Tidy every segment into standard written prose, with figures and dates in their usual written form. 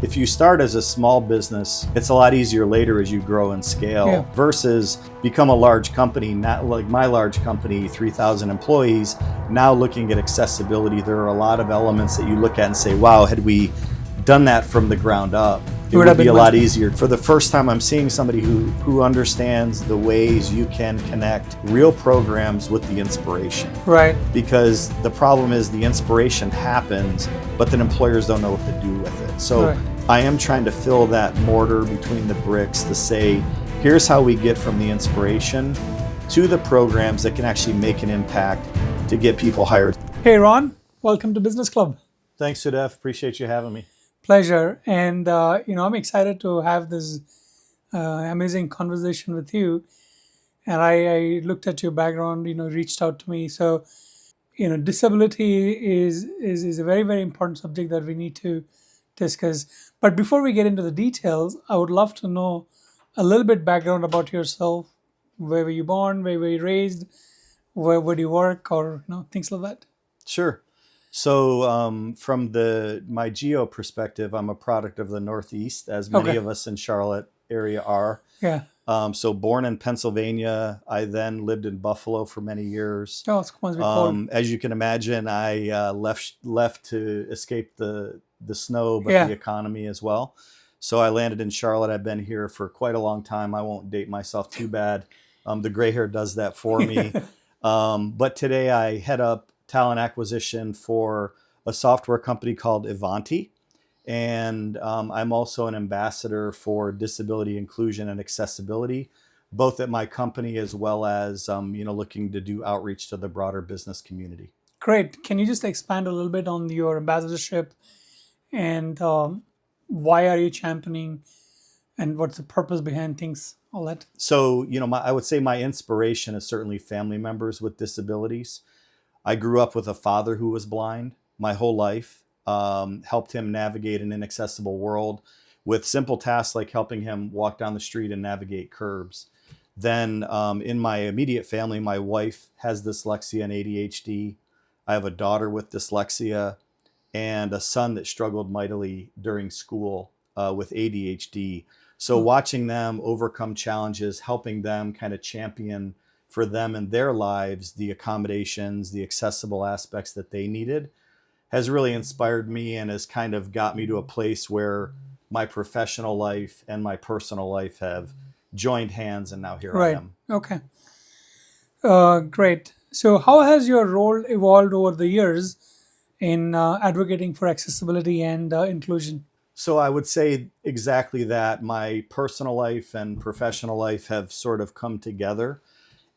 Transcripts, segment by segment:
If you start as a small business, it's a lot easier later as you grow and scale versus become a large company, not like my large company, 3,000 employees, now looking at accessibility. There are a lot of elements that you look at and say, wow, had we done that from the ground up, it would be a lot easier. For the first time, I'm seeing somebody who understands the ways you can connect real programs with the inspiration. Right. Because the problem is the inspiration happens, but then employers don't know what to do with it. So I am trying to fill that mortar between the bricks to say, here's how we get from the inspiration to the programs that can actually make an impact to get people hired. Hey, Ron, welcome to Business Club. Thanks, Sudef. Appreciate you having me. Pleasure. And, I'm excited to have this amazing conversation with you. And I looked at your background, reached out to me. So, disability is a very, very important subject that we need to discuss. But before we get into the details, I would love to know a little bit background about yourself. Where were you born? Where were you raised? Where do you work? Or, things like that. Sure. So from my geo perspective, I'm a product of the Northeast, as many of us in Charlotte area are. Yeah. So born in Pennsylvania, I then lived in Buffalo for many years. Oh, it's must be cold. As you can imagine, I left to escape the snow, but the economy as well. So I landed in Charlotte. I've been here for quite a long time. I won't date myself too bad. The gray hair does that for me. But today I head up talent acquisition for a software company called Ivanti. And I'm also an ambassador for disability inclusion and accessibility, both at my company as well as, looking to do outreach to the broader business community. Great. Can you just expand a little bit on your ambassadorship and why are you championing and what's the purpose behind things, all that? So, I would say my inspiration is certainly family members with disabilities. I grew up with a father who was blind my whole life, helped him navigate an inaccessible world with simple tasks like helping him walk down the street and navigate curbs. Then in my immediate family, my wife has dyslexia and ADHD. I have a daughter with dyslexia and a son that struggled mightily during school with ADHD. So watching them overcome challenges, helping them kind of champion for them in their lives, the accommodations, the accessible aspects that they needed, has really inspired me and has kind of got me to a place where my professional life and my personal life have joined hands, and now here I am. Okay. Great. So how has your role evolved over the years in advocating for accessibility and inclusion? So I would say exactly that. My personal life and professional life have sort of come together.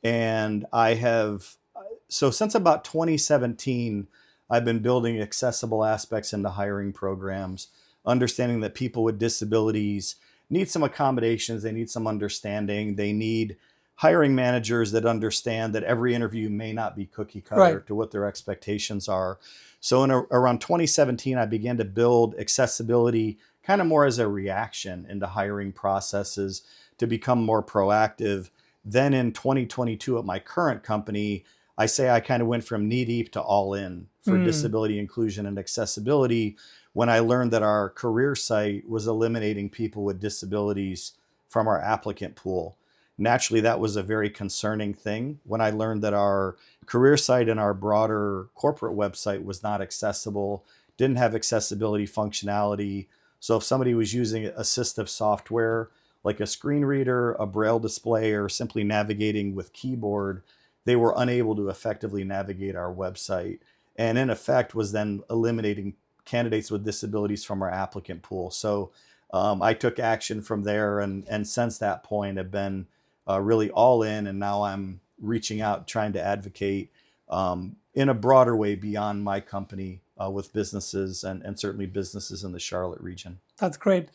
And so since about 2017, I've been building accessible aspects into hiring programs, understanding that people with disabilities need some accommodations, they need some understanding, they need hiring managers that understand that every interview may not be cookie cutter to what their expectations are. So around 2017, I began to build accessibility kind of more as a reaction into hiring processes to become more proactive. Then in 2022 at my current company, I say I kind of went from knee deep to all in for disability inclusion and accessibility when I learned that our career site was eliminating people with disabilities from our applicant pool. Naturally, that was a very concerning thing when I learned that our career site and our broader corporate website was not accessible, didn't have accessibility functionality. So if somebody was using assistive software, like a screen reader, a braille display, or simply navigating with keyboard, they were unable to effectively navigate our website. And in effect was then eliminating candidates with disabilities from our applicant pool. So I took action from there and since that point have been really all in. And now I'm reaching out, trying to advocate in a broader way beyond my company with businesses and certainly businesses in the Charlotte region. That's great.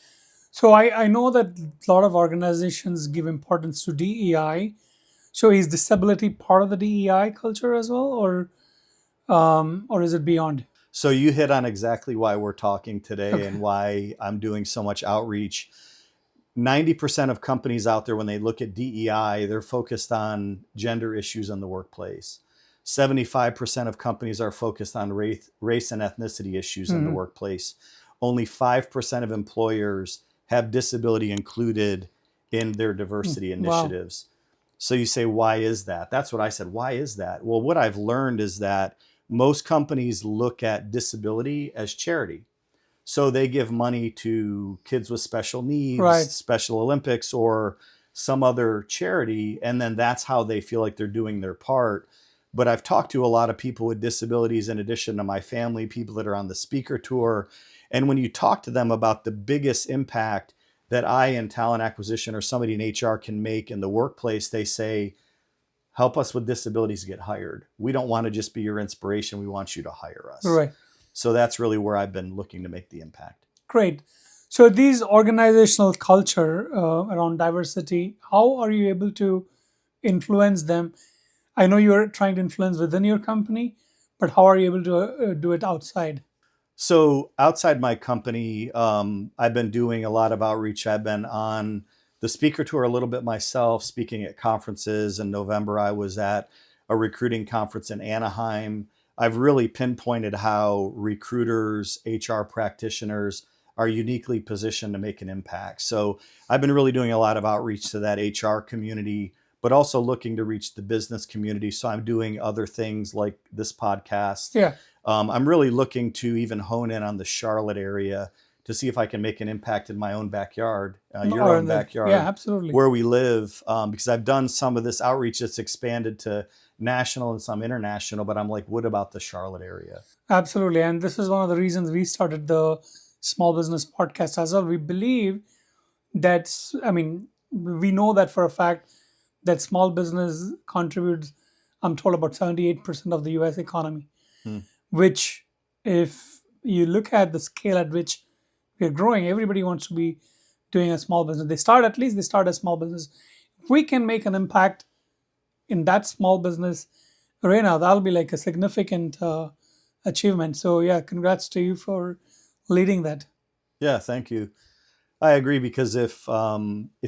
So I know that a lot of organizations give importance to DEI. So is disability part of the DEI culture as well, or is it beyond? So you hit on exactly why we're talking today and why I'm doing so much outreach. 90% of companies out there, when they look at DEI, they're focused on gender issues in the workplace. 75% of companies are focused on race and ethnicity issues in the workplace. only 5% of employers have disability included in their diversity Wow. initiatives. So you say, why is that? That's what I said. Why is that? Well, what I've learned is that most companies look at disability as charity. So they give money to kids with special needs, Right. Special Olympics, or some other charity, and then that's how they feel like they're doing their part. But I've talked to a lot of people with disabilities, in addition to my family, people that are on the speaker tour. And when you talk to them about the biggest impact that I in talent acquisition or somebody in HR can make in the workplace, they say, help us with disabilities get hired. We don't want to just be your inspiration. We want you to hire us. Right. So that's really where I've been looking to make the impact. Great. So these organizational culture around diversity, how are you able to influence them? I know you're trying to influence within your company, but how are you able to do it outside? So outside my company, I've been doing a lot of outreach. I've been on the speaker tour a little bit myself, speaking at conferences. In November, I was at a recruiting conference in Anaheim. I've really pinpointed how recruiters, HR practitioners are uniquely positioned to make an impact. So I've been really doing a lot of outreach to that HR community, but also looking to reach the business community. So I'm doing other things like this podcast. Yeah. I'm really looking to even hone in on the Charlotte area to see if I can make an impact in my own backyard, your Or own in the, yeah, backyard, absolutely. where we live, because I've done some of this outreach that's expanded to national and some international. But I'm like, what about the Charlotte area? Absolutely. And this is one of the reasons we started the small business podcast as well. We believe that, I mean, we know that for a fact that small business contributes, I'm told, about 78% of the US economy, Hmm. which, if you look at the scale at which we're growing, everybody wants to be doing a small business. At least they start a small business. If we can make an impact in that small business arena, that'll be like a significant achievement. So, yeah, congrats to you for leading that. Yeah, thank you. I agree, because if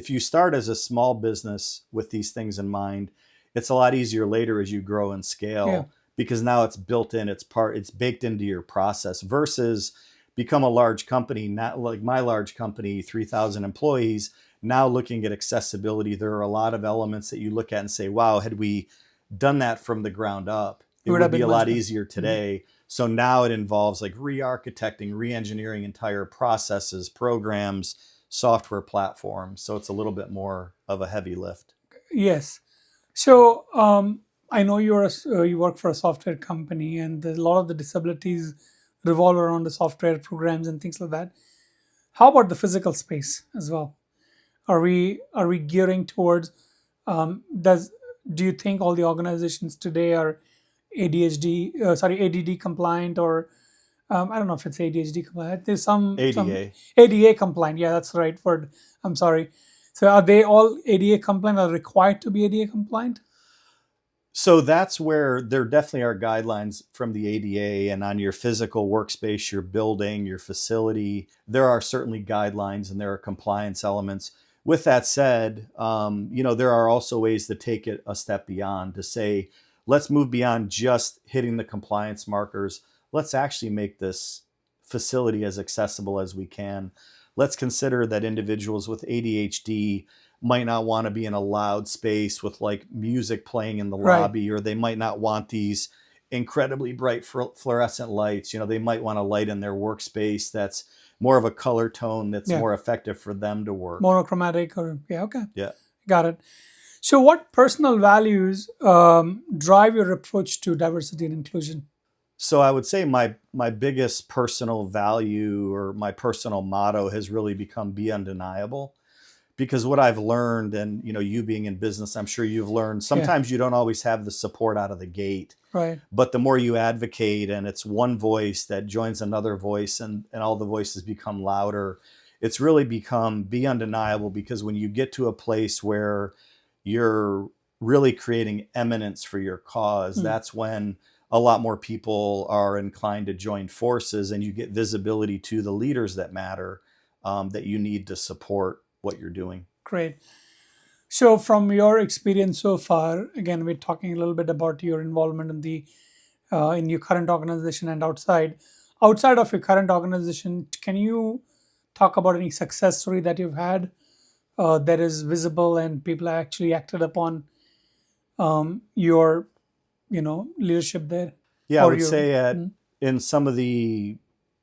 you start as a small business with these things in mind, it's a lot easier later as you grow and Yeah, scale, because now it's built in, it's baked into your process, versus become a large company, not like my large company, 3,000 employees. Now looking at accessibility, there are a lot of elements that you look at and say, wow, had we done that from the ground up, it it would would have be been a much lot better. easier Mhm. today. So now it involves like re-architecting, re-engineering entire processes, programs, software platforms. So it's a little bit more of a heavy lift. Yes. So, I know you work for a software company, and a lot of the disabilities revolve around the software programs and things like that. How about the physical space as well? Are we gearing towards does do you think all the organizations today are ADD compliant, or I don't know if it's ADHD compliant. There's some ADA. ADA compliant. Yeah, that's the right word. I'm sorry. So are they all ADA compliant, or required to be ADA compliant? So that's where there definitely are guidelines from the ADA, and on your physical workspace, your building, your facility, there are certainly guidelines and there are compliance elements. With that said, there are also ways to take it a step beyond, to say, let's move beyond just hitting the compliance markers. Let's actually make this facility as accessible as we can. Let's consider that individuals with ADHD might not want to be in a loud space with like music playing in the Right. lobby, or they might not want these incredibly bright fluorescent lights. They might want a light in their workspace that's more of a color tone, that's Yeah. more effective for them to work. Monochromatic, or yeah. Okay. Yeah. Got it. So, what personal values drive your approach to diversity and inclusion? So I would say my biggest personal value, or my personal motto, has really become be undeniable. Because what I've learned, and you being in business, I'm sure you've learned, Yeah. sometimes you don't always have the support out of the gate. Right. But the more you advocate, and it's one voice that joins another voice, and all the voices become louder, it's really become be undeniable. Because when you get to a place where you're really creating eminence for your cause, Hmm. that's when a lot more people are inclined to join forces, and you get visibility to the leaders that matter, that you need to support what you're doing. Great. So, from your experience so far, again, we're talking a little bit about your involvement in your current organization and outside. outside of your current organization, can you talk about any success story that you've had that is visible and people actually acted upon your leadership there, Yeah, I or would your say at mm, in some of the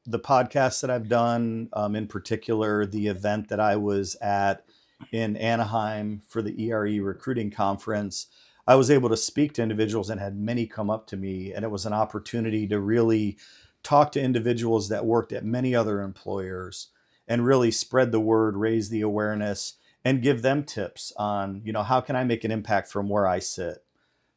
podcasts that I've done, in particular, the event that I was at in Anaheim for the ERE recruiting conference, I was able to speak to individuals and had many come up to me, and it was an opportunity to really talk to individuals that worked at many other employers and really spread the word, raise the awareness, and give them tips on, how can I make an impact from where I sit?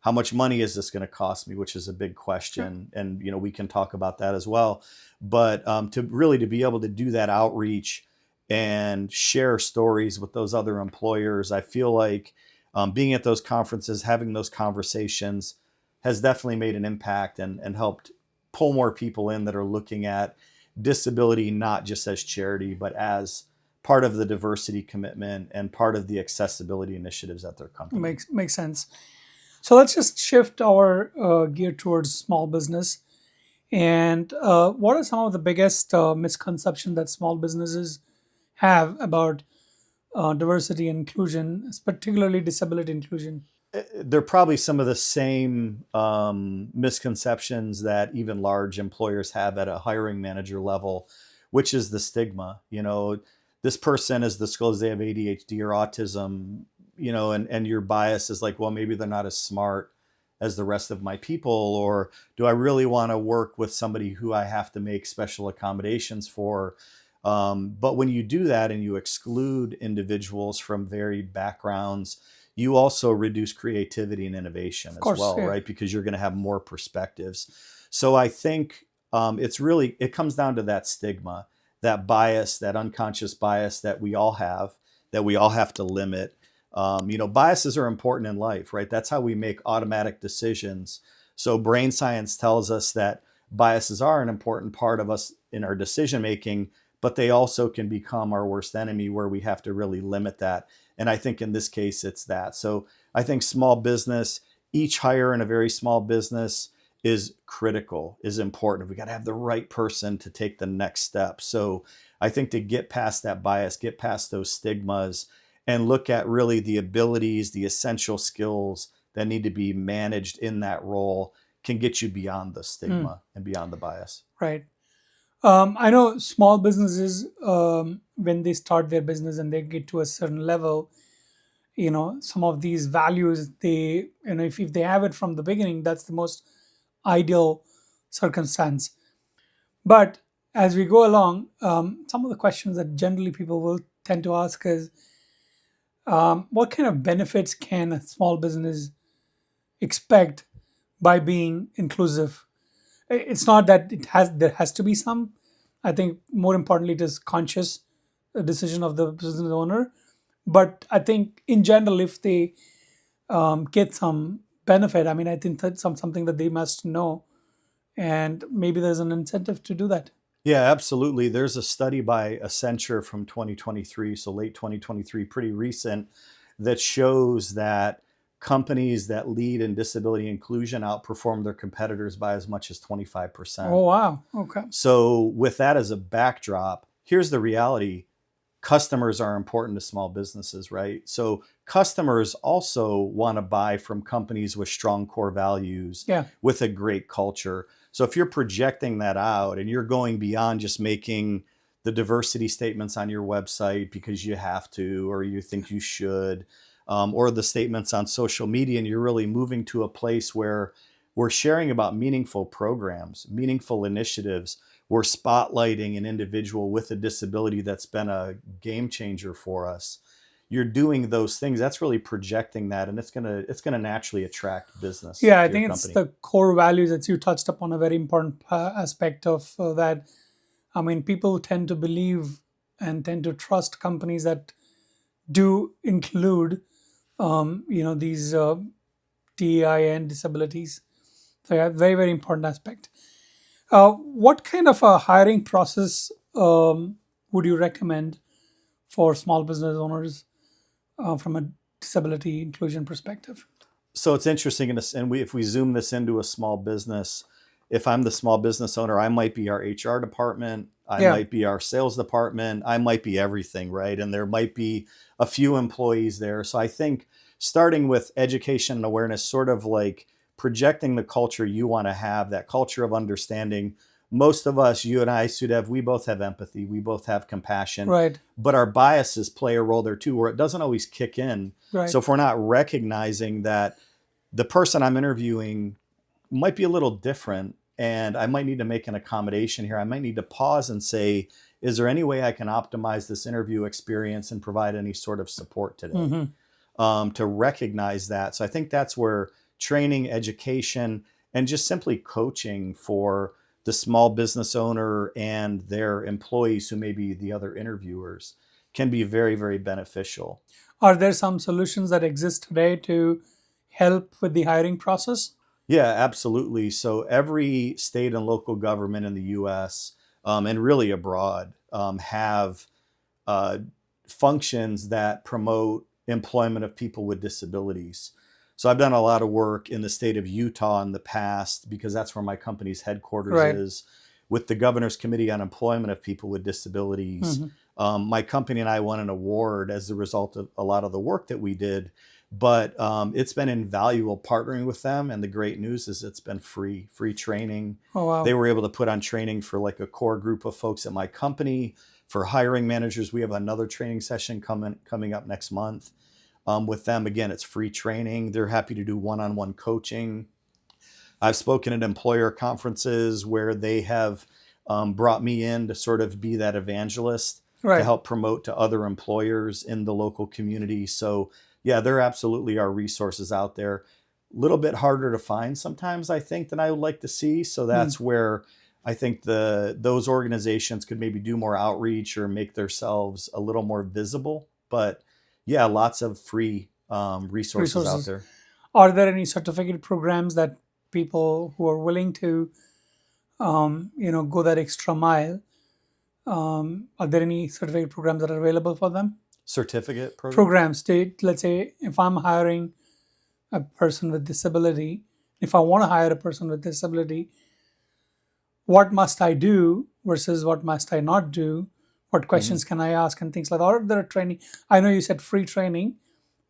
How much money is this going to cost me, which is a big yeah, question, and we can talk about that as well. But to be able to do that outreach and share stories with those other employers, I feel like being at those conferences, having those conversations, has definitely made an impact and helped pull more people in that are looking at disability not just as charity, but as part of the diversity commitment and part of the accessibility initiatives at their company. makes sense. So let's just shift our gear towards small business. And what are some of the biggest misconceptions that small businesses have about diversity and inclusion, particularly disability inclusion? They're probably some of the same misconceptions that even large employers have at a hiring manager level, which is the stigma. This person is disclosed they have ADHD or autism, and your bias is like, well, maybe they're not as smart as the rest of my people, or do I really want to work with somebody who I have to make special accommodations for? But when you do that and you exclude individuals from varied backgrounds, you also reduce creativity and innovation Of as course, well, yeah. right? Because you're going to have more perspectives. So I think it comes down to that stigma, that bias, that unconscious bias that we all have, that we all have to limit. Biases are important in life, right? That's how we make automatic decisions. So brain science tells us that biases are an important part of us in our decision making, but they also can become our worst enemy where we have to really limit that. And I think in this case, it's that. So I think small business, each hire in a very small business is critical, is important. We got to have the right person to take the next step. So I think to get past that bias, get past those stigmas, and look at really the abilities, the essential skills that need to be managed in that role can get you beyond the Mm, stigma and beyond the bias. right. I know small businesses, when they start their business and they get to a certain level, some of these values, if they have it from the beginning, that's the most ideal circumstance. But as we go along, some of the questions that generally people will tend to ask is, what kind of benefits can a small business expect by being inclusive? It's not that there has to be some. I think more importantly, it is conscious decision of the business owner. But I think in general, if they get some benefit, I mean, I think that's something that they must know, and maybe there's an incentive to do that. Yeah, absolutely. There's a study by Accenture from 2023, so late 2023, pretty recent, that shows that companies that lead in disability inclusion outperform their competitors by as much as 25%. Oh wow, okay. So, with that as a backdrop, here's the reality: customers are important to small businesses, right? So customers also want to buy from companies with strong core values, Yeah. with a great culture. So if you're projecting that out and you're going beyond just making the diversity statements on your website because you have to or you think you should, or the statements on social media, and you're really moving to a place where we're sharing about meaningful programs, meaningful initiatives, we're spotlighting an individual with a disability that's been a game changer for us. You're doing those things. That's really projecting that, and it's gonna naturally attract business Yeah, I to your think it's company. the core values that you touched upon, a very important aspect of that. I mean, people tend to believe and tend to trust companies that do include, these TEI and disabilities. So, yeah, very, very important aspect. What kind of a hiring process would you recommend for small business owners from a disability inclusion perspective? So it's interesting, and if we zoom this into a small business, if I'm the small business owner, I might be our HR department, I Yeah. might be our sales department, I might be everything, right? And there might be a few employees there. So I think starting with education and awareness, sort of like projecting the culture you want to have, that culture of understanding. Most of us, you and I, Sudev, we both have empathy, we both have compassion, Right. but our biases play a role there too, where it doesn't always kick in. So Right. if we're not recognizing that the person I'm interviewing might be a little different and I might need to make an accommodation here, I might need to pause and say, is there any way I can optimize this interview experience and provide any sort of support today? Hmm. To recognize that. So I think that's where training, education, and just simply coaching for the small business owner and their employees, who may be the other interviewers, can be very, very beneficial. Are there some solutions that exist today to help with the hiring process? Yeah, absolutely. So every state and local government in the US, and really abroad, have uh, functions that promote employment of people with disabilities. So I've done a lot of work in the state of Utah in the past, because that's where my company's headquarters Right. is, with the Governor's Committee on Employment of People with Disabilities. Hmm. My company and I won an award as a result of a lot of the work that we did, but it's been invaluable partnering with them. And the great news is it's been free training. Oh, They wow. were able to put on training for like a core group of folks at my company. For hiring managers, we have another training session coming up next month. With them, again, it's free training. They're happy to do one-on-one coaching. I've spoken at employer conferences where they have brought me in to sort of be that evangelist to Right. help promote to other employers in the local community. So yeah, there absolutely are resources out there. A little bit harder to find sometimes, I think, than I would like to see. So Hmm. that's where I think those organizations could maybe do more outreach or make themselves a little more visible. But yeah, lots of free resources out Resources. there. Are there any certificate programs that people who are willing to, go that extra mile? Are there any certificate programs that are available for them? Certificate program. Programs. Let's say if I'm hiring a person with disability, if I want to hire a person with disability, what must I do versus what must I not do? What Mhm. questions can I ask and things like that? Or there are training. I know you said free training,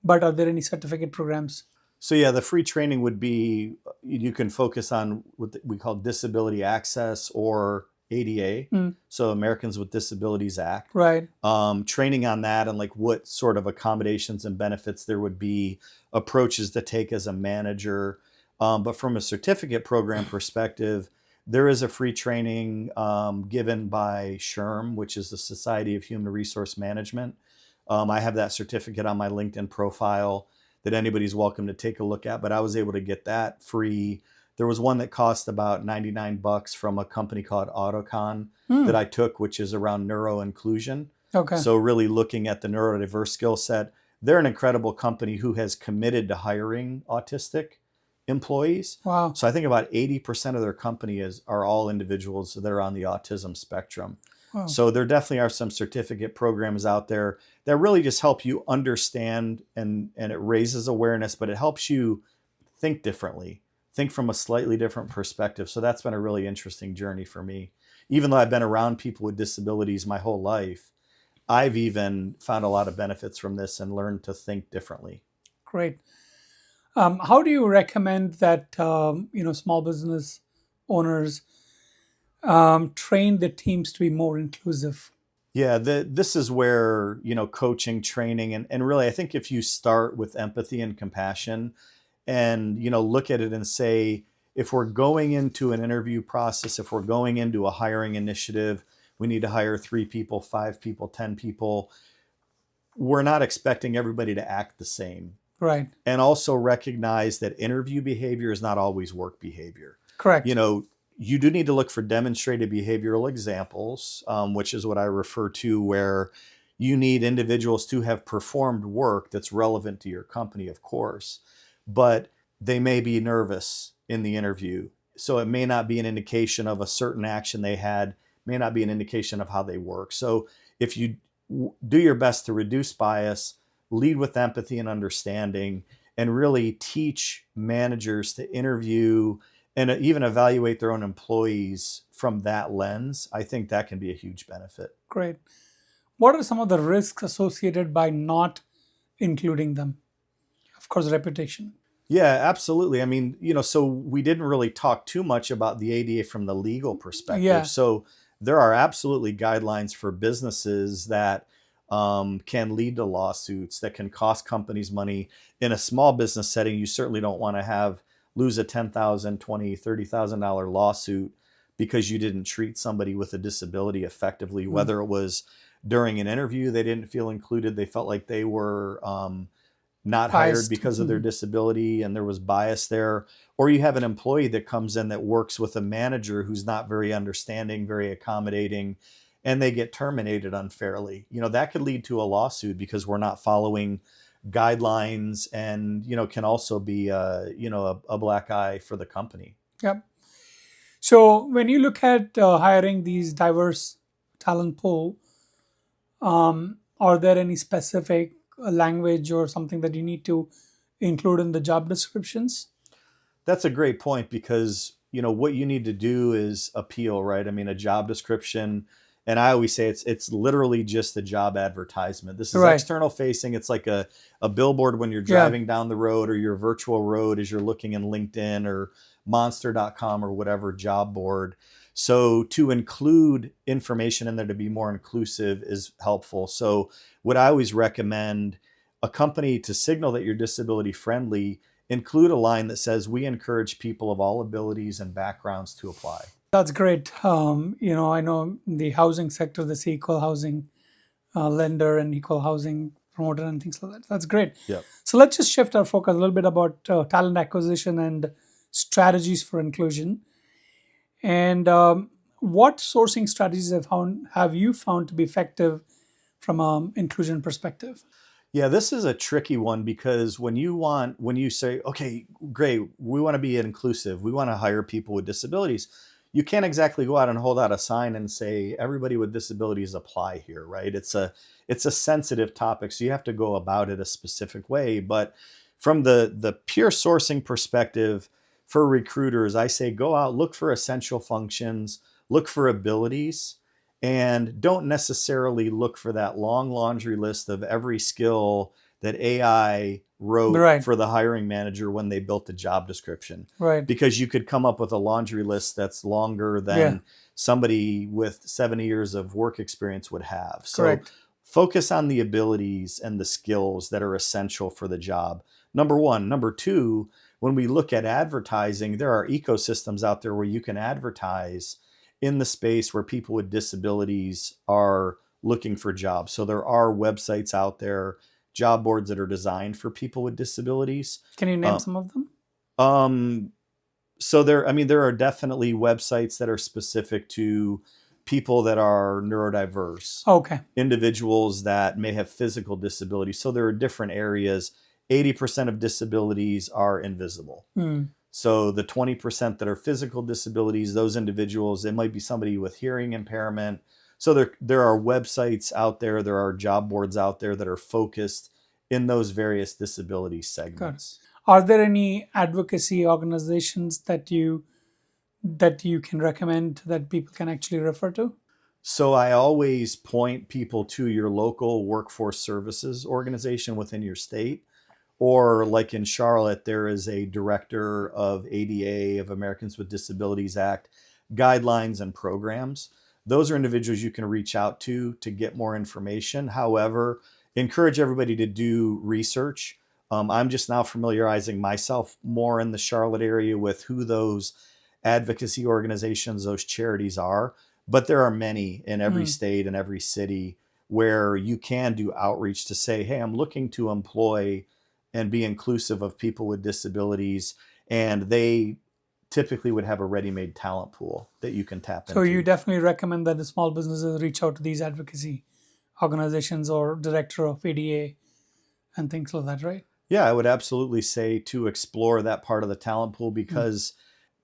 but are there any certificate programs? So yeah, the free training would be, you can focus on what we call disability access or ADA, Mm, so Americans with Disabilities Act. right. Training on that and like what sort of accommodations and benefits there would be, approaches to take as a manager. But from a certificate program perspective, there is a free training given by SHRM, which is the Society of Human Resource Management. I have that certificate on my LinkedIn profile that anybody's welcome to take a look at, but I was able to get that free. There was one that cost about $99 from a company called Autocon that Hmm. I took, which is around neuro inclusion. Okay. So really looking at the neurodiverse skill set. They're an incredible company who has committed to hiring autistic employees. Wow. So I think about 80% of their company are all individuals that are on the autism spectrum. Wow. So there definitely are some certificate programs out there that really just help you understand, and it raises awareness, but it helps you think differently, think from a slightly different perspective. So that's been a really interesting journey for me. Even though I've been around people with disabilities my whole life, I've even found a lot of benefits from this and learned to think differently. Great. How do you recommend that small business owners train the teams to be more inclusive? Yeah, this is where, coaching, training, and really, I think if you start with empathy and compassion and, look at it and say, if we're going into an interview process, if we're going into a hiring initiative, we need to hire 3 people, 5 people, 10 people. We're not expecting everybody to act the same. Right. And also recognize that interview behavior is not always work behavior. You Correct. know, you do need to look for demonstrated behavioral examples, which is what I refer to, where you need individuals to have performed work that's relevant to your company, of course, but they may be nervous in the interview. So it may not be an indication of a certain action they had, may not be an indication of how they work. So if you do your best to reduce bias, lead with empathy and understanding, and really teach managers to interview and even evaluate their own employees from that lens, I think that can be a huge benefit. Great. What are some of the risks associated by not including them? Of course, reputation. Yeah, absolutely. I mean, so we didn't really talk too much about the ADA from the legal perspective. Yeah, So there are absolutely guidelines for businesses that can lead to lawsuits that can cost companies money. In a small business setting, you certainly don't want to lose a $10,000, $20,000, $30,000 lawsuit because you didn't treat somebody with a disability effectively, mm, whether it was during an interview, they didn't feel included, they felt like they were not hired biased. because of their disability and there was bias there, or you have an employee that comes in that works with a manager who's not very understanding, very accommodating, and they get terminated unfairly. That could lead to a lawsuit because we're not following guidelines, and can also be a black eye for the company. Yep. So when you look at hiring these diverse talent pool, are there any specific language or something that you need to include in the job descriptions? That's a great point because what you need to do is appeal, right? I mean, a job description, and I always say it's literally just a job advertisement. This is Right. external facing. It's like a billboard when you're Yeah. driving down the road, or your virtual road as you're looking in LinkedIn or monster.com or whatever job board. So to include information in there to be more inclusive is helpful. So what I always recommend, a company to signal that you're disability friendly, include a line that says, "We encourage people of all abilities and backgrounds to apply." That's great. I know the housing sector, the equal housing lender and equal housing promoter and things like that. That's great. Yep. So let's just shift our focus a little bit about talent acquisition and strategies for inclusion. And what sourcing strategies have you found to be effective from an inclusion perspective? Yeah, this is a tricky one because when you say, okay, great, we want to be inclusive, we want to hire people with disabilities, you can't exactly go out and hold out a sign and say everybody with disabilities apply here, right? It's a sensitive topic, so you have to go about it a specific way. But from the pure sourcing perspective, for recruiters, I say go out, look for essential functions, look for abilities, and don't necessarily look for that long laundry list of every skill that AI wrote Right, for the hiring manager when they built the job description. right. Because you could come up with a laundry list that's longer Yeah, than somebody with 70 years of work experience would have. So correct. focus on the abilities and the skills that are essential for the job. Number one. Number two, when we look at advertising, there are ecosystems out there where you can advertise in the space where people with disabilities are looking for jobs. So there are websites out there, job boards that are designed for people with disabilities. Can you name Uh, some of them? um, I mean, there are definitely websites that are specific to people that are neurodiverse, Okay. individuals that may have physical disabilities. So there are different areas. 80% of disabilities are invisible. Hmm. So the 20% that are physical disabilities, those individuals, it might be somebody with hearing impairment. So there are websites out there are job boards out there that are focused in those various disability Good. segments. Are there any advocacy organizations that you can recommend that people can actually refer to? So I always point people to your local workforce services organization within your state. Or like in Charlotte, there is a director of ADA, of Americans with Disabilities Act, guidelines and programs. Those are individuals you can reach out to get more information. However, encourage everybody to do research. I'm just now familiarizing myself more in the Charlotte area with who those advocacy organizations, those charities are. But there are many in every Hmm. state and every city where you can do outreach to say, hey, I'm looking to employ and be inclusive of people with disabilities. And they typically would have a ready-made talent pool that you can tap So you into. definitely recommend that the small businesses reach out to these advocacy organizations or director of ADA and things like that, right? Yeah, I would absolutely say to explore that part of the talent pool Hmm.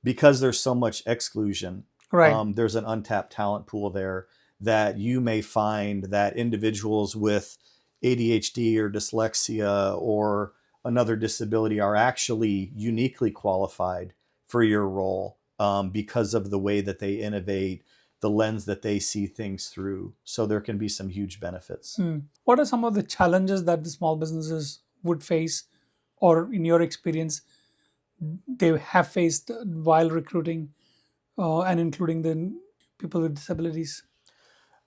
because there's so much exclusion. Right. There's an untapped talent pool there that you may find that individuals with ADHD or dyslexia or another disability are actually uniquely qualified for your role, because of the way that they innovate, the lens that they see things through. So there can be some huge benefits. What are some of the challenges that the small businesses would face, or in your experience, they have faced while recruiting and including the people with disabilities?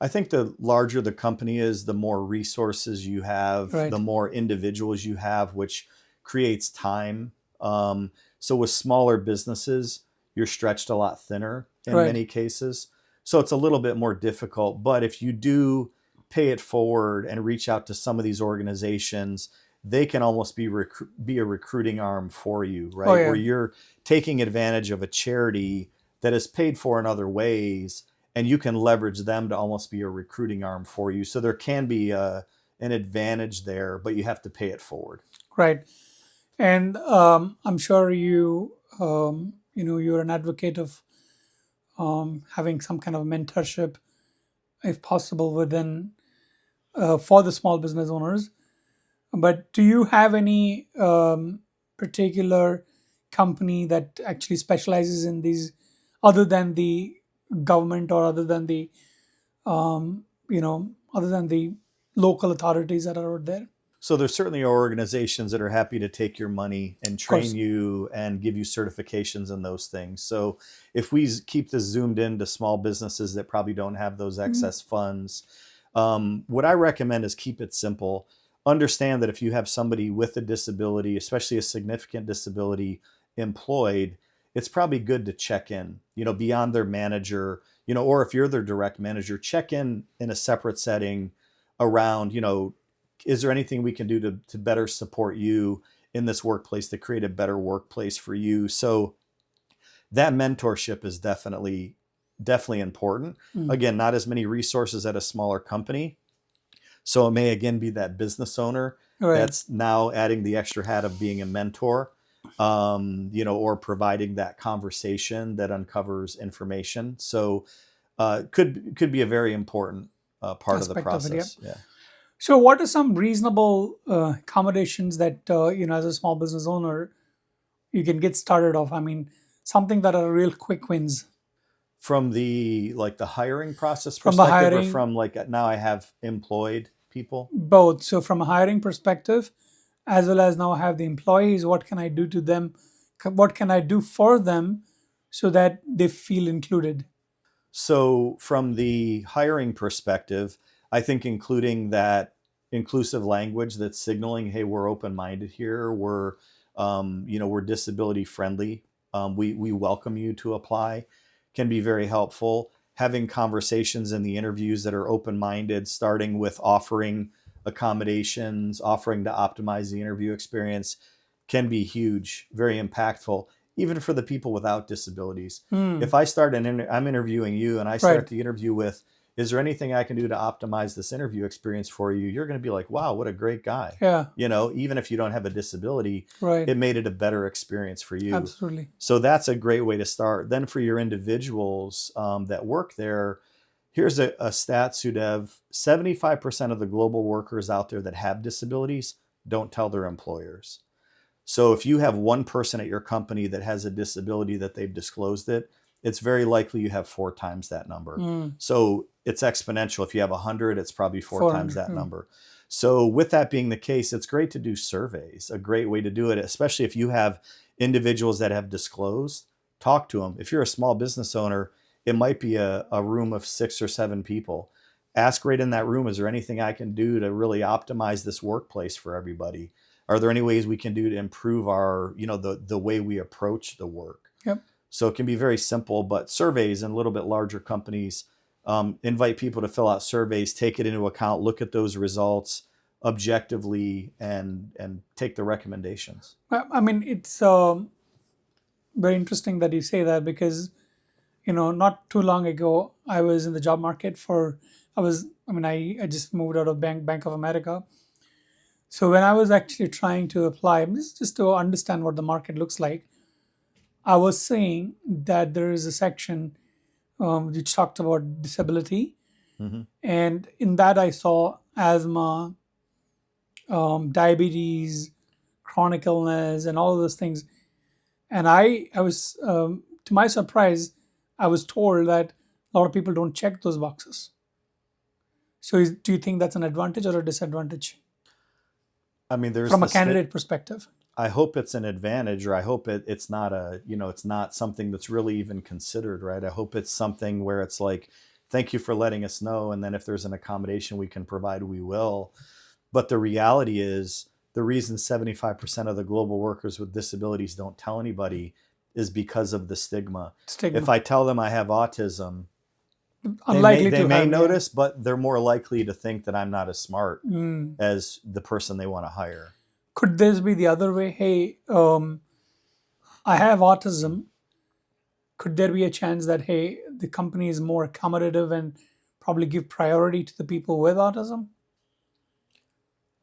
I think the larger the company is, the more resources you have, the Right, more individuals you have, which creates time. So with smaller businesses, you're stretched a lot thinner in right. many cases. So it's a little bit more difficult. But if you do pay it forward and reach out to some of these organizations, they can almost be a recruiting arm for you, Oh, right? Where yeah. you're taking advantage of a charity that is paid for in other ways, and you can leverage them to almost be a recruiting arm for you. So there can be an advantage there, but you have to pay it forward. Right. And I'm sure you're an advocate of having some kind of mentorship, if possible, within for the small business owners. But do you have any particular company that actually specializes in these, other than the government, or other than the local authorities that are out there? So there's certainly organizations that are happy to take your money and Of train course. you and give you certifications and those things. So if we keep this zoomed into small businesses that probably don't have those Mm, excess funds, what I recommend is keep it simple. Understand that if you have somebody with a disability, especially a significant disability, employed, it's probably good to check in, beyond their manager, or if you're their direct manager, check in a separate setting around, is there anything we can do to better support you in this workplace, to create a better workplace for you? So that mentorship is definitely important. mm. Again, not as many resources at a smaller company, so it may again be that business owner Right. that's now adding the extra hat of being a mentor, or providing that conversation that uncovers information. So could be a very important part of the Aspect of it, yeah. process. Yeah. So, what are some reasonable accommodations that as a small business owner, you can get started off? I mean, something that are real quick wins From the hiring process from the perspective, or hiring, from like now I have employed people? both. So, from a hiring perspective, as well as now I have the employees. What can I do to them? What can I do for them so that they feel included? So from the hiring perspective, I think including that inclusive language that's signaling, hey, we're open-minded here, we're disability friendly, we welcome you to apply, can be very helpful. Having conversations in the interviews that are open-minded, starting with offering accommodations, offering to optimize the interview experience, can be huge, very impactful, even for the people without disabilities. Hmm. If I'm interviewing you, and I start Right. the interview with, is there anything I can do to optimize this interview experience for you? You're going to be like, wow, what a great guy. Yeah. Even if you don't have a disability, Right. it made it a better experience for you. Absolutely. So that's a great way to start. Then for your individuals that work there, here's a stat, Sudev: 75% of the global workers out there that have disabilities don't tell their employers. So if you have one person at your company that has a disability that they've disclosed it, it's very likely you have four times that number. Hmm. So it's exponential. If you have 100, it's probably four times 400. that Hmm. number. So with that being the case, it's great to do surveys. A great way to do it, especially if you have individuals that have disclosed, talk to them. If you're a small business owner, it might be a room of 6 or 7 people. Ask right in that room, is there anything I can do to really optimize this workplace for everybody? Are there any ways we can do to improve our, the way we approach the work? Yep. So it can be very simple, but surveys in a little bit larger companies, invite people to fill out surveys, take it into account, look at those results objectively, and take the recommendations. I mean, it's very interesting that you say that, because not too long ago I was in the job market for. I just moved out of Bank of America. So when I was actually trying to apply, just to understand what the market looks like, I was saying that there is a section which talked about disability, Mm-hmm. and in that I saw asthma, diabetes, chronic illness, and all of those things. And I was, to my surprise, I was told that a lot of people don't check those boxes. So, do you think that's an advantage or a disadvantage I mean, there's from a the stick. candidate perspective? I hope it's an advantage, or I hope it's not a, it's not something that's really even considered, right? I hope it's something where it's like, thank you for letting us know. And then if there's an accommodation we can provide, we will. But the reality is, the reason 75% of the global workers with disabilities don't tell anybody is because of the stigma. If Stigma. I tell them I have autism, they may Unlikely they to may have, yeah. notice, but they're more likely to think that I'm not as smart Mm. as the person they want to hire. Could this be the other way? Hey, I have autism. Could there be a chance that, hey, the company is more accommodative and probably give priority to the people with autism?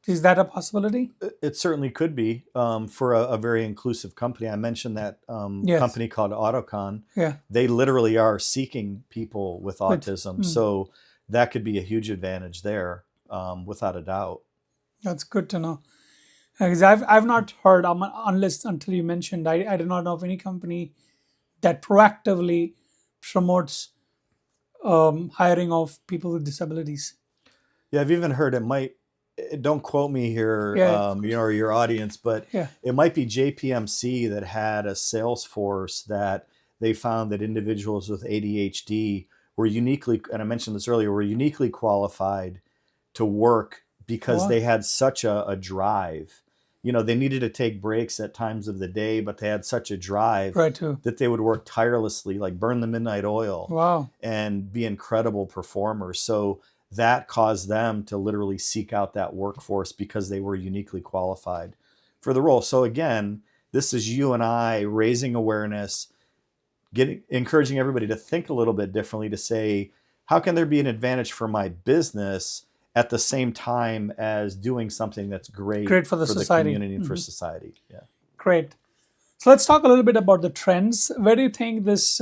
Is that a possibility? It certainly could be, for a very inclusive company. I mentioned that Yes. company called Autocon. Yeah. They literally are seeking people with With autism. So that could be a huge advantage there, without a doubt. That's good to know. Because I've not heard, unless until you mentioned, I do not know of any company that proactively promotes hiring of people with disabilities. Yeah, I've even heard don't quote me here, Yeah, of course. or your audience, but Yeah. it might be JPMC that had a sales force that they found that individuals with ADHD were uniquely, and I mentioned this earlier, were uniquely qualified to work because Wow. they had such a drive. They needed to take breaks at times of the day, but they had such a drive Right too. that they would work tirelessly, like burn the midnight oil, Wow. and be incredible performers. So that caused them to literally seek out that workforce because they were uniquely qualified for the role. So again, this is you and I raising awareness, encouraging everybody to think a little bit differently, to say, how can there be an advantage for my business at the same time as doing something that's great Great for the for the society. community and for society? Yeah. Great. So let's talk a little bit about the trends. Where do you think this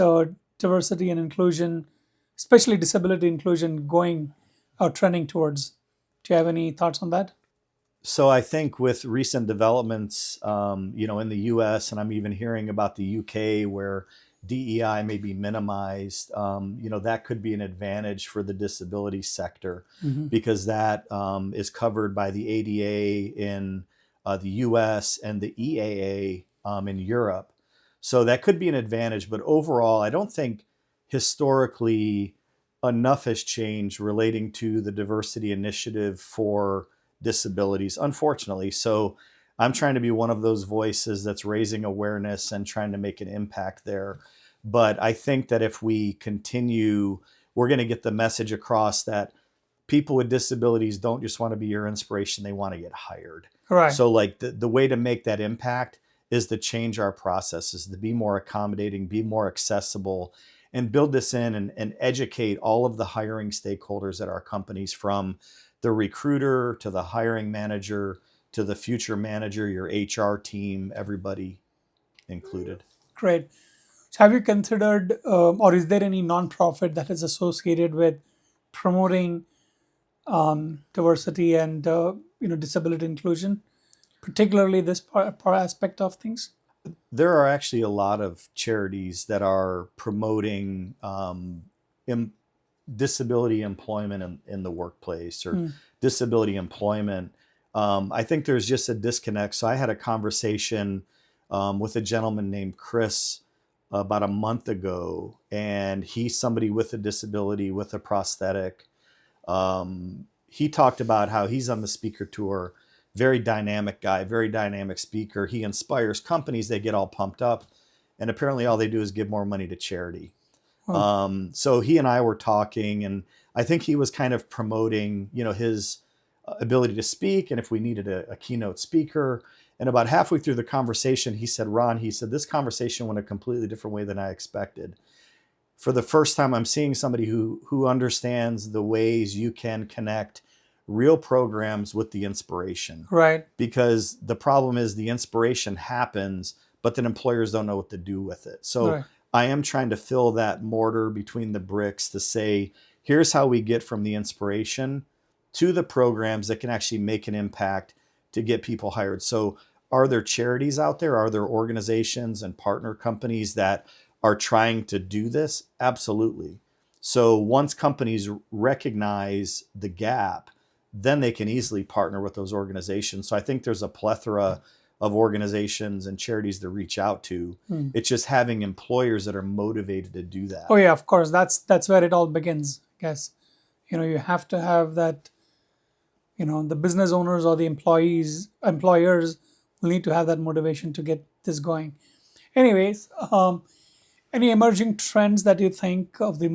diversity and inclusion, especially disability inclusion, going or trending towards? Do you have any thoughts on that? So I think with recent developments, in the U.S., and I'm even hearing about the U.K. where DEI may be minimized, that could be an advantage for the disability sector, Hmm. because that is covered by the ADA in the U.S. and the EAA in Europe. So that could be an advantage. But overall, I don't think historically enough has changed relating to the diversity initiative for disabilities, unfortunately. So I'm trying to be one of those voices that's raising awareness and trying to make an impact there. But I think that if we continue, we're going to get the message across that people with disabilities don't just want to be your inspiration, they want to get hired. Right. So, like, the way to make that impact is to change our processes, to be more accommodating, be more accessible, and build this in, and educate all of the hiring stakeholders at our companies, from the recruiter to the hiring manager to the future manager, your HR team, everybody included. Great. So have you considered, or is there any nonprofit that is associated with promoting diversity and disability inclusion, particularly this aspect of things? There are actually a lot of charities that are promoting em- disability employment in the workplace, or Mm. disability employment. I think there's just a disconnect. So I had a conversation with a gentleman named Chris about a month ago, and he's somebody with a disability, with a prosthetic. He talked about how he's on the speaker tour, very dynamic guy, very dynamic speaker. He inspires companies, they get all pumped up, and apparently all they do is give more money to charity. Oh, So he and I were talking, and I think he was kind of promoting, his ability to speak, and if we needed a keynote speaker. And about halfway through the conversation, he said, "Ron," he said, "this conversation went a completely different way than I expected. For the first time, I'm seeing somebody who understands the ways you can connect real programs with the inspiration." right, Because the problem is, the inspiration happens, but then employers don't know what to do with it. So right, I am trying to fill that mortar between the bricks to say, here's how we get from the inspiration to the programs that can actually make an impact to get people hired. So Are there charities out there? Are there organizations and partner companies that are trying to do this? Absolutely. So once companies recognize the gap, then they can easily partner with those organizations. So I think there's a plethora of organizations and charities to reach out to. Hmm. It's just having employers that are motivated to do Oh that. yeah, of course. That's where it all begins. I guess you have to have that. The business owners or the employers will need to have that motivation to get this going. Anyways, any emerging trends that you think of the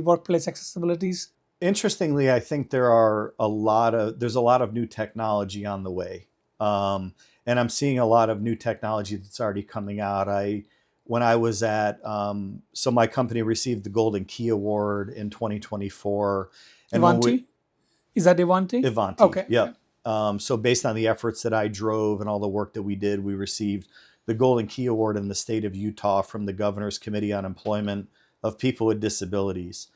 workplace accessibilities? Interestingly, I think there's a lot of new technology on the way, and I'm seeing a lot of new technology that's already coming out. When I was at so my company received the Golden Key Award in 2024, and when we Ivanti? Is that Ivanti? Ivanti, Okay, okay. yep. So based on the efforts that I drove and all the work that we did, we received the Golden Key Award in the state of Utah from the Governor's Committee on Employment of People with Disabilities.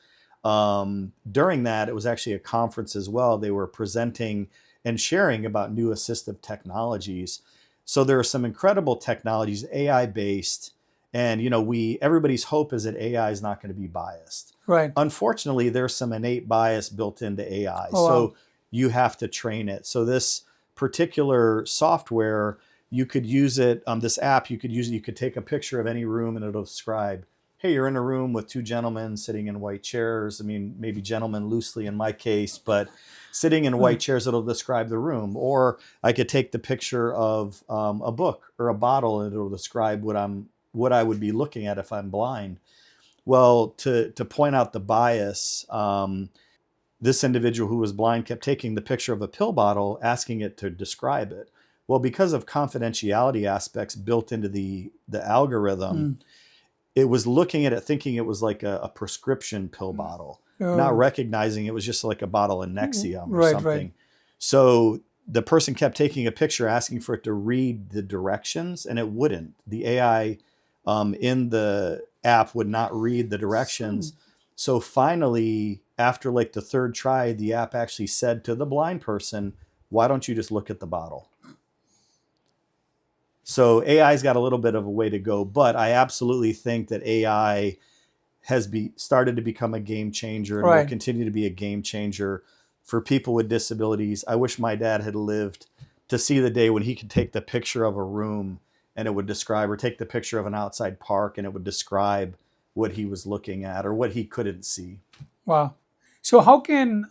During that, it was actually a conference as well. They were presenting and sharing about new assistive technologies. So there are some incredible technologies, AI based, and we everybody's hope is that AI is not going to be biased. Right. Unfortunately, there's some innate bias built into AI. Oh wow. So you have to train it. So this particular software, you could use it, this app, you could use it, you could take a picture of any room and it'll describe, hey, you're in a room with two gentlemen sitting in white chairs. I mean, maybe gentlemen loosely in my case, but sitting in Hmm. white chairs, it'll describe the room. Or I could take the picture of a book or a bottle and it'll describe what I would be looking at if I'm blind. Well, to point out the bias, this individual who was blind kept taking the picture of a pill bottle, asking it to describe it. Well, because of confidentiality aspects built into the algorithm, Hmm. it was looking at it thinking it was like a prescription pill bottle, not Oh, recognizing it was just like a bottle of Nexium or right, right. something. So the person kept taking a picture, asking for it to read the directions, and it wouldn't. The AI in the app would not read the So, directions. So finally, after like the third try, the app actually said to the blind person, "Why don't you just look at the bottle?" So AI's got a little bit of a way to go, but I absolutely think that AI started to become a game changer and will right. continue to be a game changer for people with disabilities. I wish my dad had lived to see the day when he could take the picture of a room and it would describe, or take the picture of an outside park and it would describe what he was looking at or what he couldn't see. Wow. So how can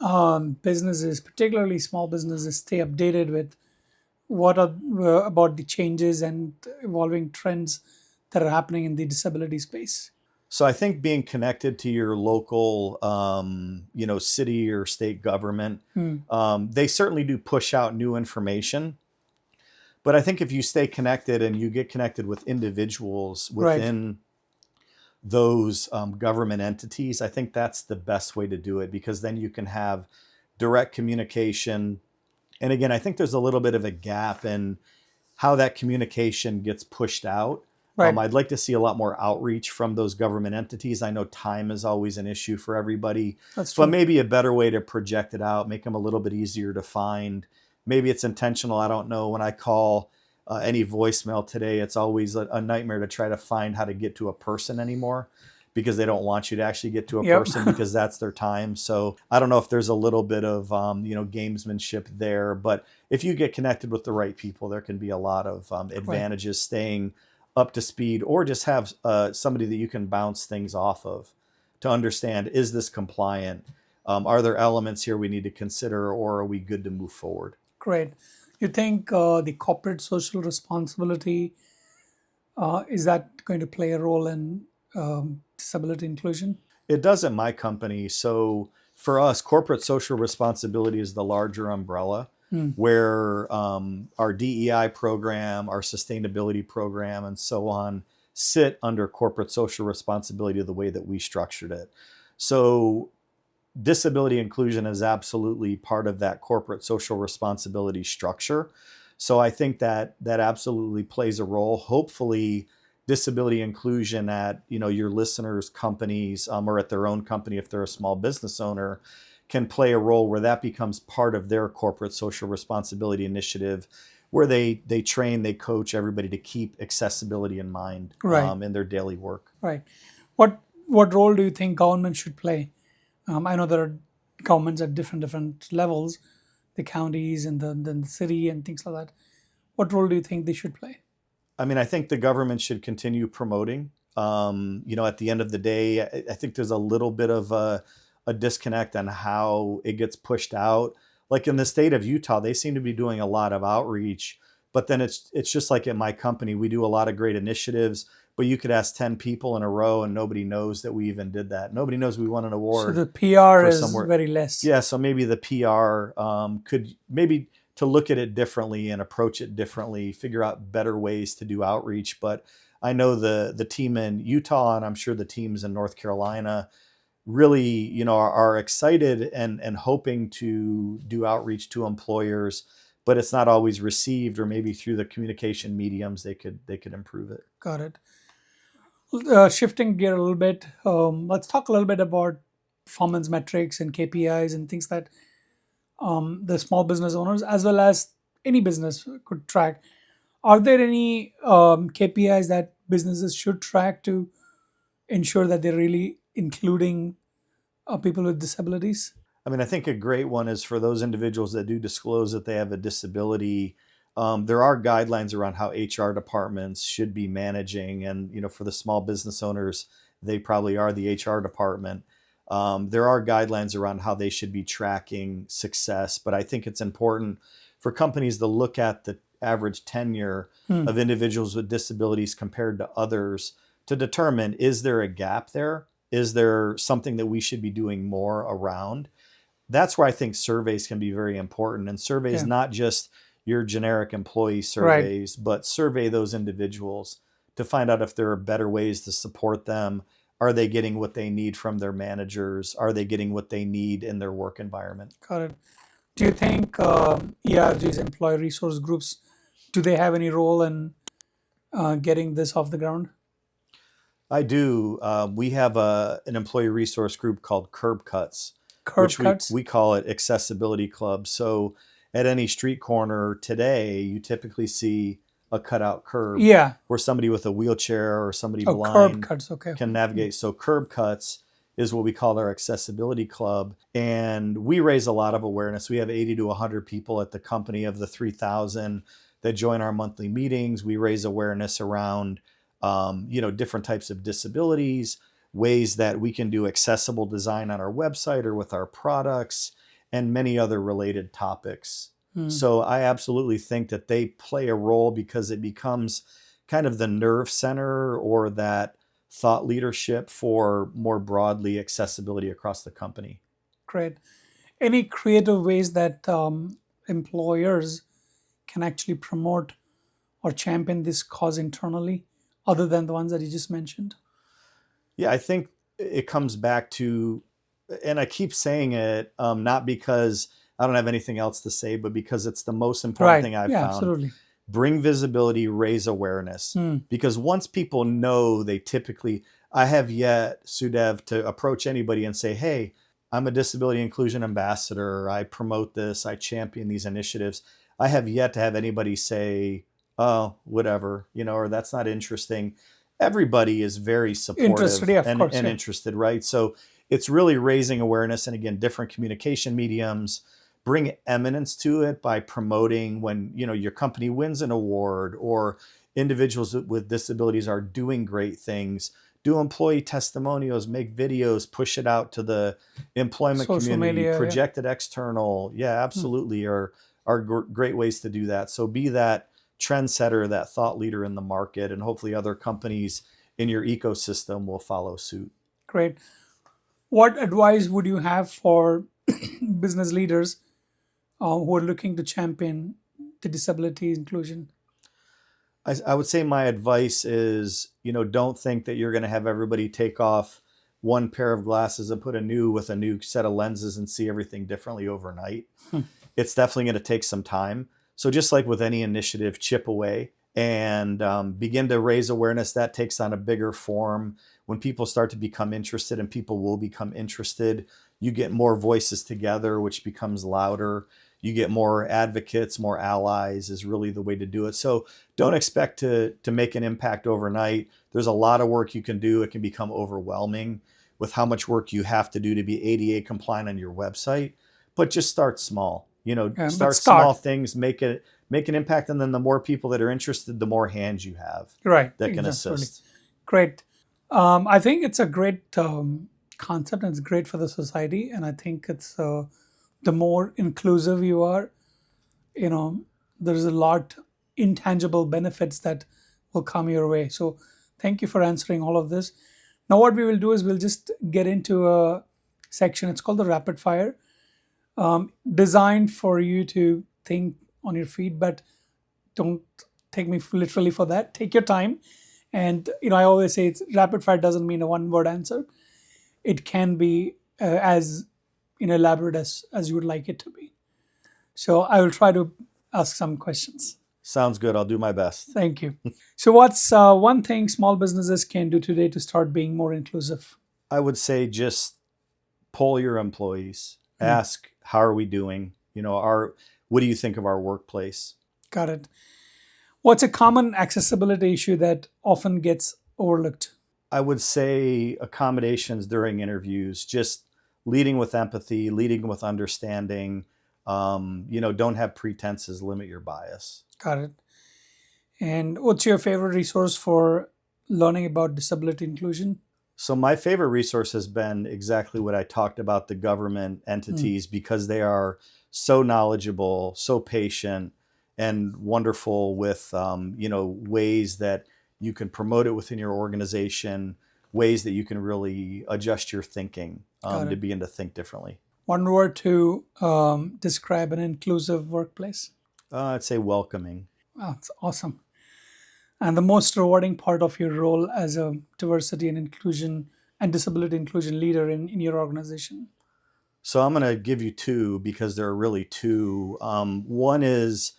businesses, particularly small businesses, stay updated with what are about the changes and evolving trends that are happening in the disability space? So I think being connected to your local, city or state government, Hmm. they certainly do push out new information. But I think if you stay connected and you get connected with individuals Right. within those government entities, I think that's the best way to do it because then you can have direct communication. And again, I think there's a little bit of a gap in how that communication gets pushed out. Right. I'd like to see a lot more outreach from those government entities. I know time is always an issue for everybody, That's but true. maybe a better way to project it out, make them a little bit easier to find. Maybe it's intentional. I don't know. When I call any voicemail today, it's always a nightmare to try to find how to get to a person anymore because they don't want you to actually get to a Yep. person because that's their time. So I don't know if there's a little bit of gamesmanship there, but if you get connected with the right people, there can be a lot of Right. advantages staying up to speed, or just have somebody that you can bounce things off of to understand, is this compliant? Are there elements here we need to consider, or are we good to move forward? Great. You think the corporate social responsibility is that going to play a role in disability inclusion? It does at my company. So for us, corporate social responsibility is the larger umbrella Hmm. where our DEI program, our sustainability program, and so on sit under corporate social responsibility the way that we structured it. So disability inclusion is absolutely part of that corporate social responsibility structure. So I think that that absolutely plays a role. Hopefully, disability inclusion at your listeners' companies or at their own company if they're a small business owner can play a role where that becomes part of their corporate social responsibility initiative, where they train, they coach everybody to keep accessibility in mind Right. in their daily work. Right. What role do you think government should play? I know there are governments at different levels, the counties and the city and things like that. What role do you think they should play? I mean, I think the government should continue promoting. At the end of the day, I think there's a little bit of a disconnect on how it gets pushed out. Like in the state of Utah, they seem to be doing a lot of outreach, but then it's just like at my company, we do a lot of great initiatives, but you could ask 10 people in a row and nobody knows that we even did that. Nobody knows we won an So award the PR for is somewhere. very less. Yeah, so maybe the PR could maybe to look at it differently and approach it differently, figure out better ways to do outreach. But I know the team in Utah, and I'm sure the teams in North Carolina really, are excited and hoping to do outreach to employers, but it's not always received, or maybe through the communication mediums they could improve it. Got it. Shifting gear a little bit, let's talk a little bit about performance metrics and KPIs and things that the small business owners as well as any business could track. Are there any KPIs that businesses should track to ensure that they're really including people with disabilities? I mean, I think a great one is for those individuals that do disclose that they have a disability. There are guidelines around how HR departments should be managing, and for the small business owners, they probably are the HR department. There are guidelines around how they should be tracking success, but I think it's important for companies to look at the average tenure Hmm. of individuals with disabilities compared to others to determine, is there a gap there? Is there something that we should be doing more around? That's where I think surveys can be very important. And surveys, Yeah. not just your generic employee Right. surveys, but survey those individuals to find out if there are better ways to support them. Are they getting what they need from their managers? Are they getting what they need in their work environment? Got it. Do you think ERGs, employee resource groups, do they have any role in getting this off the ground? I do. We have an employee resource group called Curb Cuts, Curb which we, cuts? we call it Accessibility Club. So at any street corner today, you typically see a cutout curb Yeah. where somebody with a wheelchair or somebody Oh, curb blind cuts. Okay. can Hmm. navigate. So Curb Cuts is what we call our Accessibility Club. And we raise a lot of awareness. We have 80 to 100 people at the company. Of the 3,000 that join our monthly meetings, we raise awareness around different types of disabilities, ways that we can do accessible design on our website or with our products, and many other related topics. Hmm. So I absolutely think that they play a role because it becomes kind of the nerve center or that thought leadership for more broadly accessibility across the company. Great. Any creative ways that employers can actually promote or champion this cause internally, other than the ones that you just mentioned? Yeah, I think it comes back to, and I keep saying it, not because I don't have anything else to say, but because it's the most important Right. thing I've Yeah, found. absolutely. Bring visibility, raise awareness. Hmm. Because once people know, they typically, I have yet, Sudev, to approach anybody and say, hey, I'm a disability inclusion ambassador. I promote this, I champion these initiatives. I have yet to have anybody say, oh, whatever, or that's not interesting. Everybody is very Interested, supportive yeah, of and, course, and yeah. interested, right? So it's really raising awareness, and again, different communication mediums. Bring eminence to it by promoting when your company wins an award, or individuals with disabilities are doing great things. Do employee testimonials, make videos, push it out to the employment Social community, media, yeah. project it external. Yeah, Hmm. absolutely, are great ways to do that. So be that trendsetter, that thought leader in the market, and hopefully other companies in your ecosystem will follow suit. Great. What advice would you have for business leaders who are looking to champion the disability inclusion? I would say my advice is, don't think that you're going to have everybody take off one pair of glasses and put with a new set of lenses and see everything differently overnight. Hmm. It's definitely going to take some time. So just like with any initiative, chip away and begin to raise awareness. That takes on a bigger form when people start to become interested, and people will become interested. you get more voices together, which becomes louder. You get more advocates, more allies is really the way to do it. So don't expect to make an impact overnight. There's a lot of work you can do. It can become overwhelming with how much work you have to do to be ADA compliant on your website. But just start small. But Start small start. things, make an impact, and then the more people that are interested, the more hands you have Right. that can Absolutely. assist. Great. I think it's a great concept, and it's great for the society. And I think it's the more inclusive you are, you know, there's a lot intangible benefits that will come your way. So thank you for answering all of this. Now, what we will do is we'll just get into a section. It's called the rapid fire, designed for you to think on your feet, but don't take me literally for that. Take your time. And I always say it's rapid fire doesn't mean a one word answer. It can be as elaborate as you would like it to be. So I will try to ask some questions. Sounds good. I'll do my best. Thank you. So what's one thing small businesses can do today to start being more inclusive? I would say just poll your employees. Hmm, Ask, how are we doing? What do you think of our workplace? got it. What's a common accessibility issue that often gets overlooked? I would say accommodations during interviews, just leading with empathy, leading with understanding. Don't have pretenses, limit your bias. Got it. And what's your favorite resource for learning about disability inclusion? So my favorite resource has been exactly what I talked about, the government Hmm, entities, because they are so knowledgeable, so patient, and wonderful with ways that you can promote it within your organization, ways that you can really adjust your thinking got to it. begin to think differently. One word to describe an inclusive workplace. I'd say welcoming. Wow, it's awesome. And the most rewarding part of your role as a diversity and inclusion and disability inclusion leader in your organization. So I'm going to give you two because there are really two. One is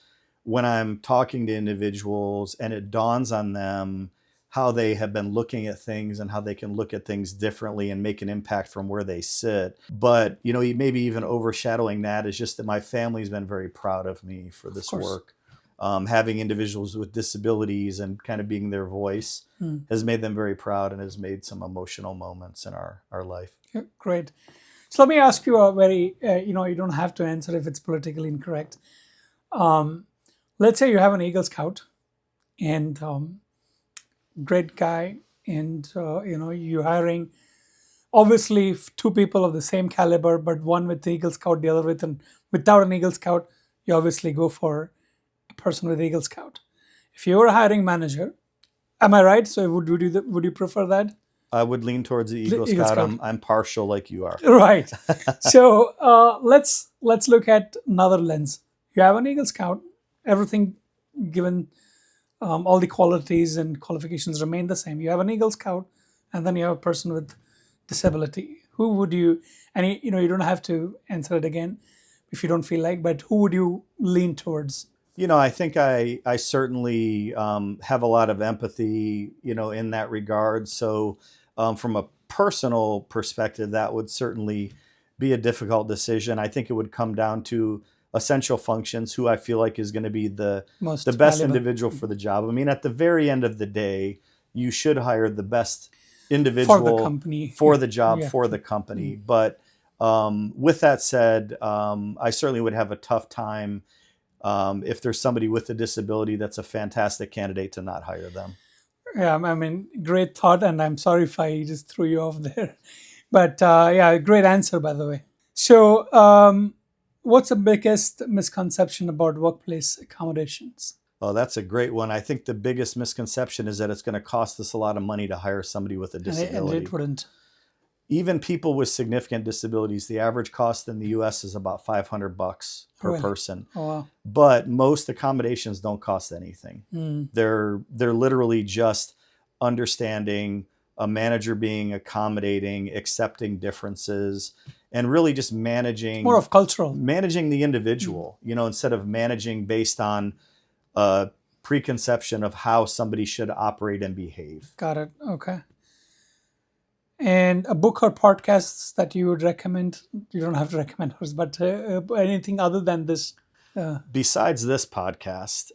when I'm talking to individuals and it dawns on them how they have been looking at things and how they can look at things differently and make an impact from where they sit. But, maybe even overshadowing that is just that my family's been very proud of me for Of this course. work. Having individuals with disabilities and kind of being their voice Hmm. has made them very proud and has made some emotional moments in our life. Yeah, great. So let me ask you a very, you don't have to answer if it's politically incorrect. Um, let's say you have an Eagle Scout and great guy, and you're hiring obviously two people of the same caliber, but one with the Eagle Scout, the other without an Eagle Scout. You obviously go for a person with Eagle Scout. If you were a hiring manager, am I right? So would you prefer that? I would lean towards the Eagle Eagle Scout. Scout. I'm partial like you are. Right. So let's look at another lens. You have an Eagle Scout. Everything given, all the qualities and qualifications remain the same. You have an Eagle Scout, and then you have a person with disability. Who would you? And you don't have to answer it again if you don't feel like. But who would you lean towards? I think I certainly have a lot of empathy, in that regard. So, from a personal perspective, that would certainly be a difficult decision. I think it would come down to essential functions, who I feel like is going to be the Most best valuable individual for the job. I mean, at the very end of the day, you should hire the best for the individual company. for Yeah, the job yeah. for the company. But with that said, I certainly would have a tough time if there's somebody with a disability that's a fantastic candidate to not hire them. Yeah, I mean, great thought, and I'm sorry if I just threw you off there. But yeah, great answer, by the way. So, what's the biggest misconception about workplace accommodations? Oh, that's a great one. I think the biggest misconception is that it's going to cost us a lot of money to hire somebody with a And it disability. wouldn't. Even people with significant disabilities, the average cost in the US is about $500 per Really? person. Oh, wow. But most accommodations don't cost anything. Mm. They're literally just understanding, a manager being accommodating, accepting differences, and really just It's more of cultural. managing the Mm. individual, instead of managing based on a preconception of how somebody should operate and behave. Got it. Okay. And a book or podcasts that you would recommend? You don't have to recommend ours, but anything other than this? Besides this podcast,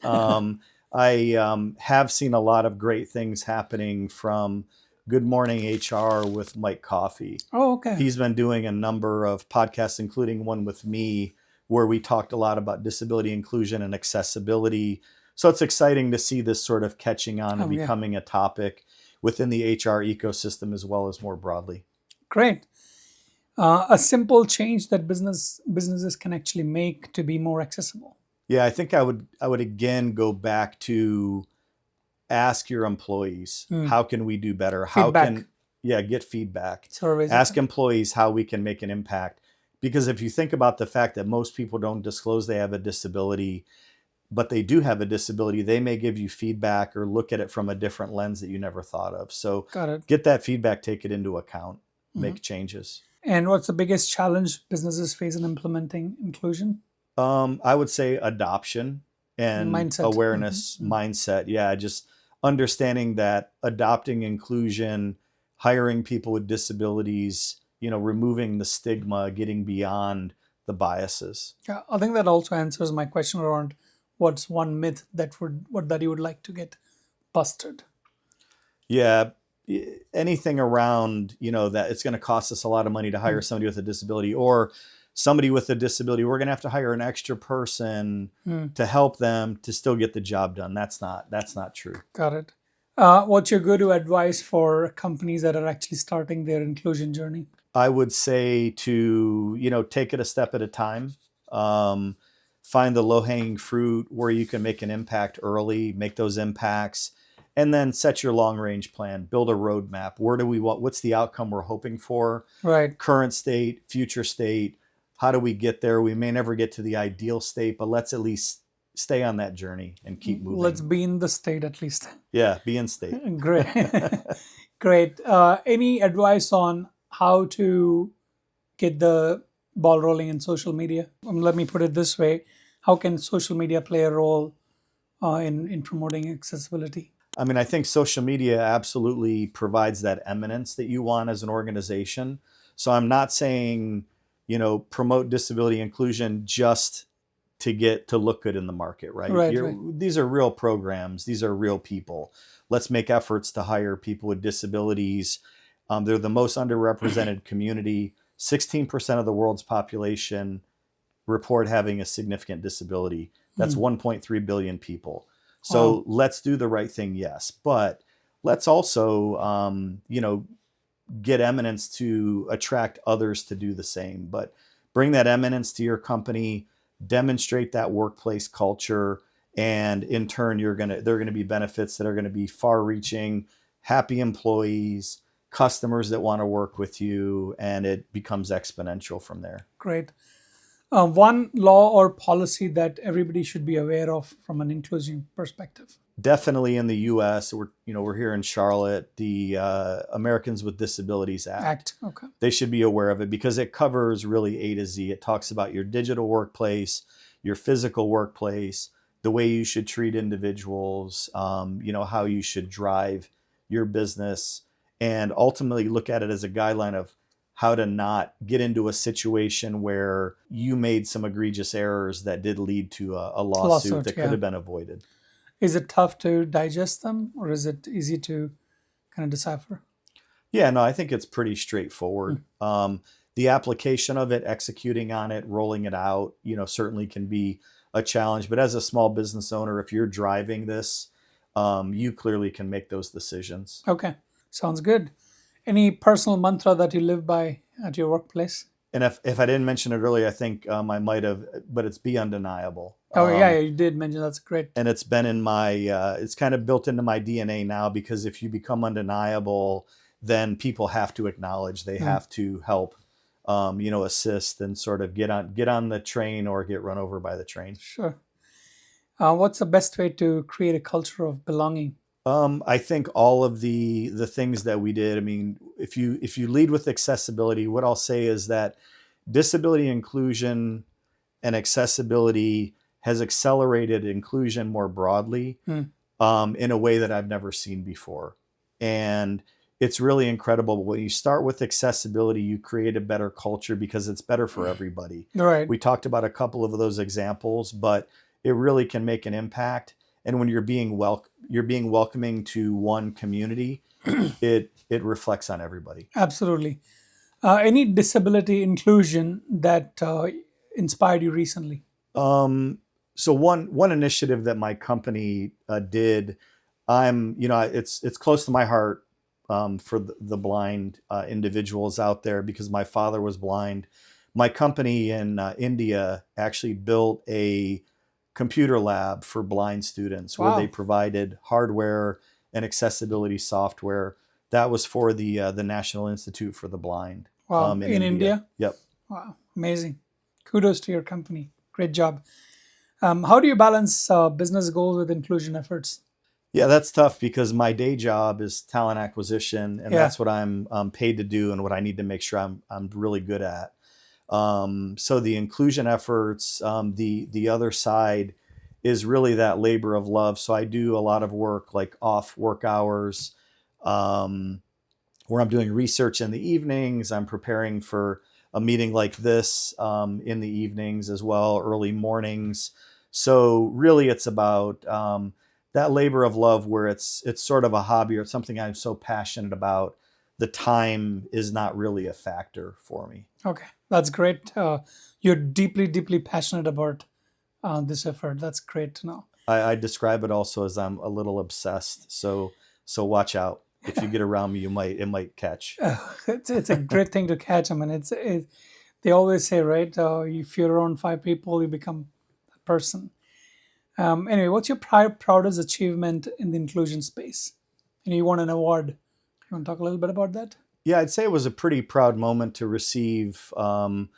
I have seen a lot of great things happening from Good Morning HR with Mike Coffey. Oh, okay. He's been doing a number of podcasts, including one with me, where we talked a lot about disability inclusion and accessibility. So it's exciting to see this sort of catching on and Oh, yeah. becoming a topic within the HR ecosystem as well as more broadly. Great. A simple change that businesses can actually make to be more accessible. Yeah, I think I would again go back to ask your employees, Hmm. how can we do better? How Feedback. can, yeah, get feedback. Surveys. Ask employees how we can make an impact. Because if you think about the fact that most people don't disclose they have a disability, but they do have a disability, they may give you feedback or look at it from a different lens that you never thought of. So Got it. get that feedback, take it into account, Mhm. make changes. And what's the biggest challenge businesses face in implementing inclusion? I would say adoption and Mindset. awareness, Mhm. mindset. Yeah, just understanding that adopting inclusion, hiring people with disabilities, removing the stigma, getting beyond the biases. Yeah, I think that also answers my question around what's one myth that you would like to get busted. Yeah, anything around, that it's going to cost us a lot of money to hire somebody with a disability, or somebody with a disability, we're going to have to hire an extra person Mm, to help them to still get the job done. That's not true. got it. What's your go-to advice for companies that are actually starting their inclusion journey? I would say to, take it a step at a time. Um, Find the low hanging fruit where you can make an impact early, make those impacts, and then set your long range plan, build a roadmap. Where do we want, what's the outcome we're hoping for? Right. Current state, future state. How do we get there? We may never get to the ideal state, but let's at least stay on that journey and keep Let's moving. be in the state at least. Yeah, be in state. Great. Great. Any advice on how to get the ball rolling in social media? Let me put it this way. How can social media play a role in promoting accessibility? I mean, I think social media absolutely provides that eminence that you want as an organization. So I'm not saying, promote disability inclusion just to get to look good in the market, right? Right, right. These are real programs. These are real people. Let's make efforts to hire people with disabilities. They're the most underrepresented community. 16% of the world's population report having a significant disability. That's Mm. 1.3 billion people. Wow. So let's do the right thing, yes. But let's also, get eminence to attract others to do the same. But bring that eminence to your company, demonstrate that workplace culture, and in turn, there are gonna be benefits that are gonna be far-reaching, happy employees, customers that want to work with you, and it becomes exponential from there. Great. One law or policy that everybody should be aware of from an inclusion perspective. Definitely in the U.S., we're here in Charlotte. The Americans with Disabilities Act. Okay. They should be aware of it because it covers really A to Z. It talks about your digital workplace, your physical workplace, the way you should treat individuals, how you should drive your business, and ultimately look at it as a guideline of how to not get into a situation where you made some egregious errors that did lead to a lawsuit that could Yeah. have been avoided. Is it tough to digest them, or is it easy to kind of decipher? Yeah, no, I think it's pretty straightforward. Hmm. The application of it, executing on it, rolling it out, certainly can be a challenge. But as a small business owner, if you're driving this, you clearly can make those decisions. Okay. Sounds good. Any personal mantra that you live by at your workplace? And if I didn't mention it earlier, I think I might have, but it's be undeniable. Oh, yeah, you did mention that's great. And it's been in my, it's kind of built into my DNA now, because if you become undeniable, then people have to acknowledge, they have to help, assist and sort of get on the train or get run over by the train. Sure. What's the best way to create a culture of belonging? I think all of the things that we did. I mean, if you lead with accessibility, what I'll say is that disability inclusion and accessibility has accelerated inclusion more broadly, Hmm. in a way that I've never seen before. And it's really incredible. When you start with accessibility, you create a better culture because it's better for everybody. Right. We talked about a couple of those examples, but it really can make an impact. And when you're being welcoming to one community, it reflects on everybody. Absolutely. Any disability inclusion that inspired you recently? So one initiative that my company did, it's close to my heart, for the blind individuals out there because my father was blind. My company in India actually built a computer lab for blind students where they Wow. provided hardware and accessibility software. That was for the National Institute for the Blind, Wow. in In India. India? Yep. Wow. Amazing. Kudos to your company. Great job. How do you balance business goals with inclusion efforts? Yeah, that's tough because my day job is talent acquisition, and Yeah. that's what I'm paid to do, and what I need to make sure I'm really good at. So the inclusion efforts, the other side is really that labor of love. So I do a lot of work like off work hours, um, where I'm doing research in the evenings. I'm preparing for a meeting like this, in the evenings as well, early mornings. So really, it's about that labor of love, where it's sort of a hobby or it's something I'm so passionate about. The time is not really a factor for me. Okay. That's great. You're deeply, deeply passionate about this effort. That's great to know. I describe it also as I'm a little obsessed. So watch out. If you get around me, it might catch. It's a great thing to catch. I mean, they always say, right? If you're around five people, you become a person. Anyway, what's your proudest achievement in the inclusion space? And you won an award. You want to talk a little bit about that? Yeah, I'd say it was a pretty proud moment to receive an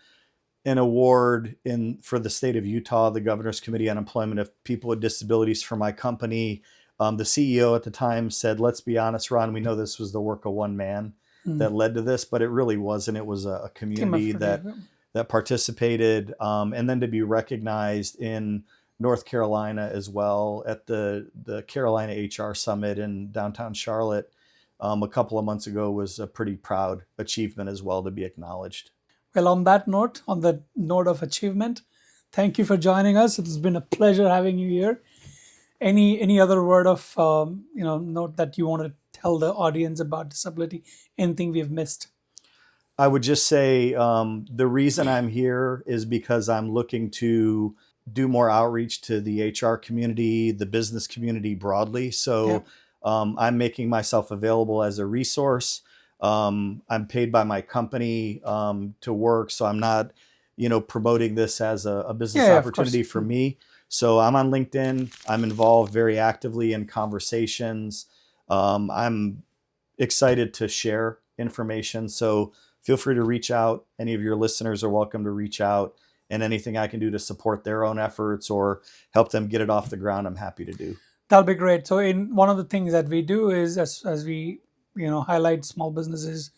award in for the state of Utah, the Governor's Committee on Employment of People with Disabilities for my company. The CEO at the time said, "Let's be honest, Ron. We know this was the work of one man Mm. that led to this, but it really wasn't. It was a Team community effort. Yeah. that participated, and then to be recognized in North Carolina as well at the Carolina HR Summit in downtown Charlotte, a couple of months ago, was a pretty proud achievement as well to be acknowledged. Well, on that note, on the note of achievement, thank you for joining us. It has been a pleasure having you here. Any other word of note that you want to tell the audience about disability? Anything we've missed? I would just say, the reason I'm here is because I'm looking to do more outreach to the HR community, the business community broadly. Yeah. So I'm making myself available as a resource. I'm paid by my company to work, so I'm not, promoting this as a Yeah, business yeah, of course. opportunity for me. So I'm on LinkedIn. I'm involved very actively in conversations. I'm excited to share information. So feel free to reach out. Any of your listeners are welcome to reach out, and anything I can do to support their own efforts or help them get it off the ground, I'm happy to do. That'll be great. So, in one of the things that we do is as we highlight small businesses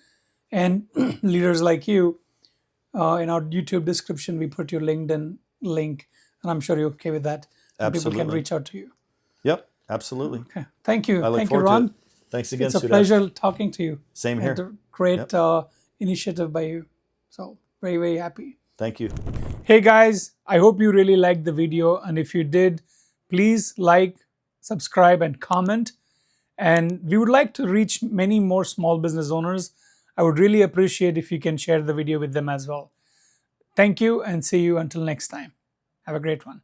and leaders like you, in our YouTube description, we put your LinkedIn link, and I'm sure you're okay with that, and people can Absolutely. reach out to you. Yep, absolutely. Okay. Thank you. I look Thank you, forward to it. Ron. Thanks again, It's a Sudesh. pleasure talking to you. Same And here. a great Yep. initiative by you. So, very, very happy. Thank you. Hey guys, I hope you really liked the video. And if you did, please like, subscribe, and comment. And we would like to reach many more small business owners. I would really appreciate if you can share the video with them as well. Thank you and see you until next time. Have a great one.